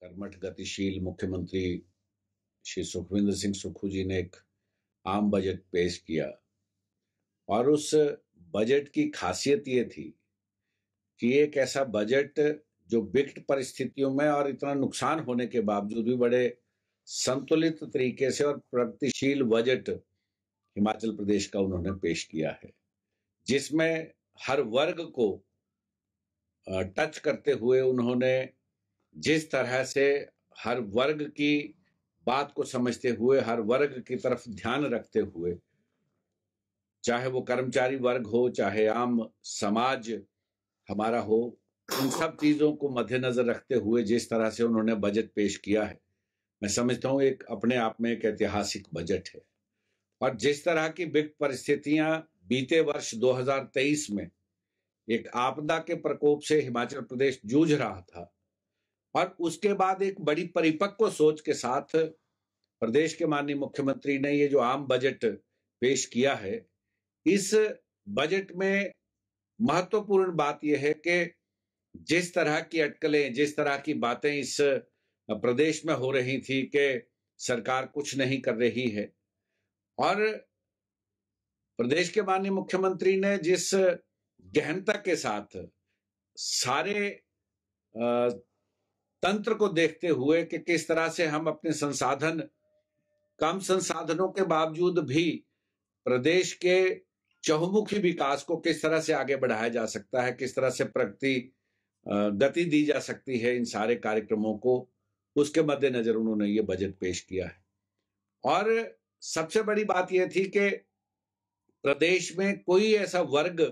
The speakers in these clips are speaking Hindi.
कर्मठ गतिशील मुख्यमंत्री श्री सुखविंदर सिंह सुक्खू जी ने एक आम बजट पेश किया और उस बजट की खासियत ये थी कि एक ऐसा बजट जो विकट परिस्थितियों में और इतना नुकसान होने के बावजूद भी बड़े संतुलित तरीके से और प्रगतिशील बजट हिमाचल प्रदेश का उन्होंने पेश किया है, जिसमें हर वर्ग को टच करते हुए उन्होंने जिस तरह से हर वर्ग की बात को समझते हुए, हर वर्ग की तरफ ध्यान रखते हुए, चाहे वो कर्मचारी वर्ग हो, चाहे आम समाज हमारा हो, इन सब चीजों को मद्देनजर रखते हुए जिस तरह से उन्होंने बजट पेश किया है, मैं समझता हूं एक अपने आप में एक ऐतिहासिक बजट है। और जिस तरह की विकट परिस्थितियां बीते वर्ष 2023 में एक आपदा के प्रकोप से हिमाचल प्रदेश जूझ रहा था और उसके बाद एक बड़ी परिपक्व सोच के साथ प्रदेश के माननीय मुख्यमंत्री ने ये जो आम बजट पेश किया है, इस बजट में महत्वपूर्ण बात यह है कि जिस तरह की अटकलें, जिस तरह की बातें इस प्रदेश में हो रही थी कि सरकार कुछ नहीं कर रही है, और प्रदेश के माननीय मुख्यमंत्री ने जिस गहनता के साथ सारे तंत्र को देखते हुए कि किस तरह से हम अपने संसाधन, कम संसाधनों के बावजूद भी प्रदेश के चहुमुखी विकास को किस तरह से आगे बढ़ाया जा सकता है, किस तरह से प्रगति गति दी जा सकती है इन सारे कार्यक्रमों को, उसके मद्देनजर उन्होंने ये बजट पेश किया है। और सबसे बड़ी बात यह थी कि प्रदेश में कोई ऐसा वर्ग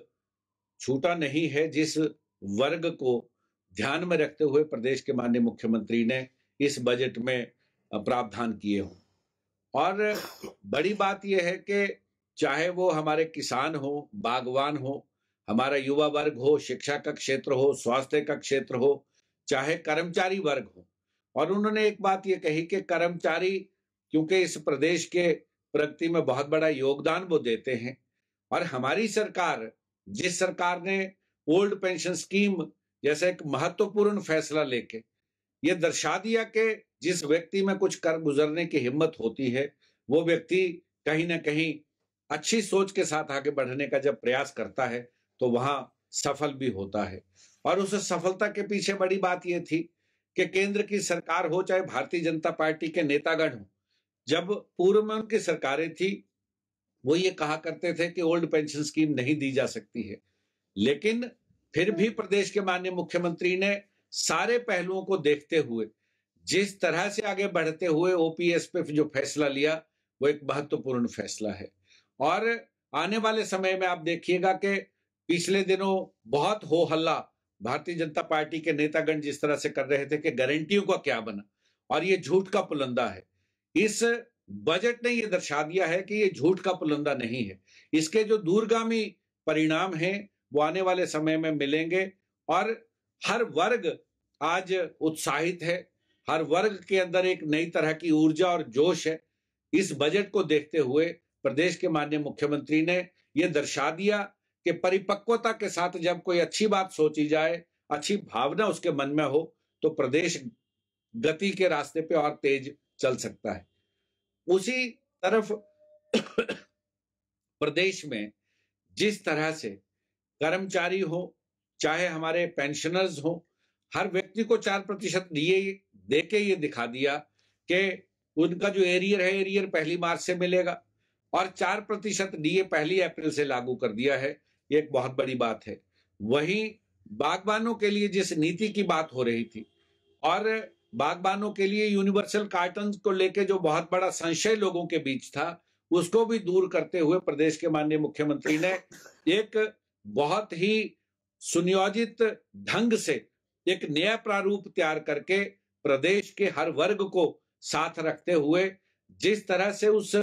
छूटा नहीं है जिस वर्ग को ध्यान में रखते हुए प्रदेश के माननीय मुख्यमंत्री ने इस बजट में प्रावधान किए हों। और बड़ी बात यह है कि चाहे वो हमारे किसान हो, बागवान हो, हमारा युवा वर्ग हो, शिक्षा का क्षेत्र हो, स्वास्थ्य का क्षेत्र हो, चाहे कर्मचारी वर्ग हो। और उन्होंने एक बात ये कही कि कर्मचारी क्योंकि इस प्रदेश के प्रगति में बहुत बड़ा योगदान वो देते हैं, और हमारी सरकार, जिस सरकार ने ओल्ड पेंशन स्कीम जैसा एक महत्वपूर्ण फैसला लेके ये दर्शा दिया कि जिस व्यक्ति में कुछ कर गुजरने की हिम्मत होती है, वो व्यक्ति कहीं ना कहीं अच्छी सोच के साथ आगे बढ़ने का जब प्रयास करता है तो वहां सफल भी होता है। और उस सफलता के पीछे बड़ी बात यह थी कि केंद्र की सरकार हो, चाहे भारतीय जनता पार्टी के नेतागण हो, जब पूर्व में उनकी सरकारें थी वो ये कहा करते थे कि ओल्ड पेंशन स्कीम नहीं दी जा सकती है, लेकिन फिर भी प्रदेश के माननीय मुख्यमंत्री ने सारे पहलुओं को देखते हुए जिस तरह से आगे बढ़ते हुए ओपीएस पे जो फैसला लिया वो एक महत्वपूर्ण फैसला है। और आने वाले समय में आप देखिएगा कि पिछले दिनों बहुत हो हल्ला भारतीय जनता पार्टी के नेतागण जिस तरह से कर रहे थे कि गारंटियों का क्या बना, और ये झूठ का पुलंदा है। इस बजट ने ये दर्शा दिया है कि ये झूठ का पुलंदा नहीं है, इसके जो दूरगामी परिणाम हैं वो आने वाले समय में मिलेंगे। और हर वर्ग आज उत्साहित है, हर वर्ग के अंदर एक नई तरह की ऊर्जा और जोश है। इस बजट को देखते हुए प्रदेश के माननीय मुख्यमंत्री ने यह दर्शा दिया कि परिपक्वता के साथ जब कोई अच्छी बात सोची जाए, अच्छी भावना उसके मन में हो, तो प्रदेश गति के रास्ते पे और तेज चल सकता है। उसी तरफ प्रदेश में जिस तरह से कर्मचारी हो, चाहे हमारे पेंशनर्स हो, हर व्यक्ति को 4% दे के ये दिखा दिया कि उनका जो एरियर है, एरियर 1 मार्च से मिलेगा, और 4% डीए 1 अप्रैल से लागू कर दिया है। ये एक बहुत बड़ी बात है। वहीं बागबानों के लिए जिस नीति की बात हो रही थी, और बागबानों के लिए यूनिवर्सल कार्टन को लेके जो बहुत बड़ा संशय लोगों के बीच था, उसको भी दूर करते हुए प्रदेश के माननीय मुख्यमंत्री ने एक बहुत ही सुनियोजित ढंग से एक नया प्रारूप तैयार करके प्रदेश के हर वर्ग को साथ रखते हुए जिस तरह से उस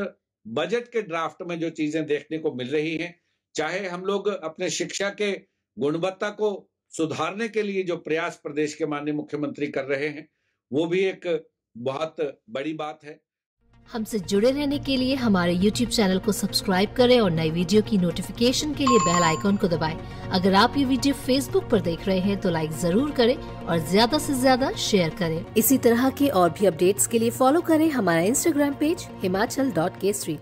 बजट के ड्राफ्ट में जो चीजें देखने को मिल रही हैं, चाहे हम लोग अपने शिक्षा के गुणवत्ता को सुधारने के लिए जो प्रयास प्रदेश के माननीय मुख्यमंत्री कर रहे हैं, वो भी एक बहुत बड़ी बात है। हमसे जुड़े रहने के लिए हमारे YouTube चैनल को सब्सक्राइब करें और नई वीडियो की नोटिफिकेशन के लिए बेल आइकॉन को दबाएं। अगर आप ये वीडियो Facebook पर देख रहे हैं तो लाइक जरूर करें और ज्यादा से ज्यादा शेयर करें। इसी तरह के और भी अपडेट्स के लिए फॉलो करें हमारा Instagram पेज himachal.kesri।